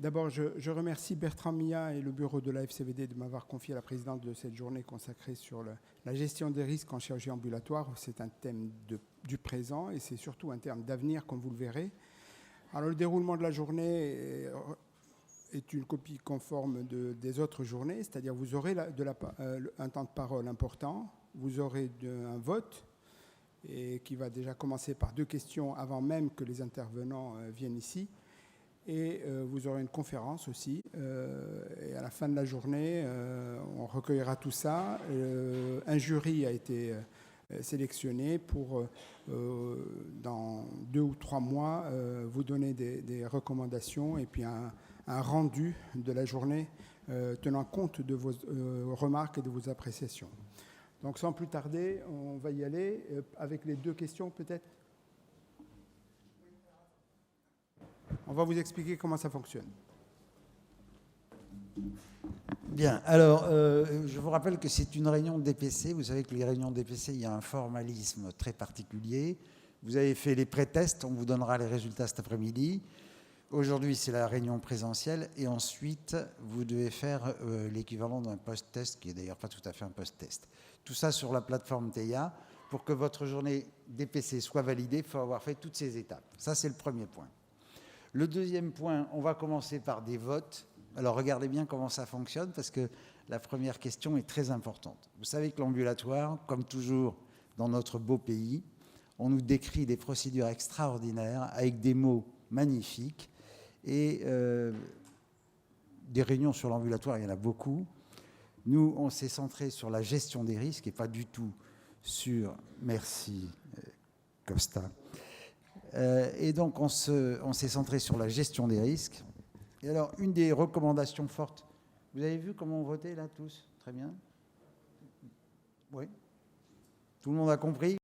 D'abord, je remercie Bertrand Millat et le bureau de la FCVD de m'avoir confié la présidence de cette journée consacrée sur la gestion des risques en chirurgie ambulatoire. C'est un thème du présent et c'est surtout un terme d'avenir, comme vous le verrez. Alors, le déroulement de la journée est une copie conforme des autres journées, c'est-à-dire vous aurez un temps de parole important, vous aurez un vote et qui va déjà commencer par 2 questions avant même que les intervenants viennent ici. Et vous aurez une conférence aussi. Et à la fin de la journée, on recueillera tout ça. Un jury a été sélectionné pour, dans 2 ou 3 mois, vous donner des recommandations et puis un rendu de la journée tenant compte de vos remarques et de vos appréciations. Donc sans plus tarder, on va y aller avec les 2 questions peut-être. On va vous expliquer comment ça fonctionne. Bien, alors je vous rappelle que c'est une réunion de DPC. Vous savez que les réunions de DPC, il y a un formalisme très particulier. Vous avez fait les pré-tests, on vous donnera les résultats cet après-midi. Aujourd'hui, c'est la réunion présentielle et ensuite, vous devez faire l'équivalent d'un post-test, qui n'est d'ailleurs pas tout à fait un post-test. Tout ça sur la plateforme TEIA. Pour que votre journée DPC soit validée, il faut avoir fait toutes ces étapes. Ça, c'est le premier point. Le deuxième point, on va commencer par des votes. Alors, regardez bien comment ça fonctionne, parce que la première question est très importante. Vous savez que l'ambulatoire, comme toujours dans notre beau pays, on nous décrit des procédures extraordinaires avec des mots magnifiques. Et des réunions sur l'ambulatoire, il y en a beaucoup. Nous, on s'est centré sur la gestion des risques et pas du tout sur... Merci, Costa. Et donc, on s'est centré sur la gestion des risques. Et alors, une des recommandations fortes, vous avez vu comment on votait là tous? Très bien. Oui. Tout le monde a compris?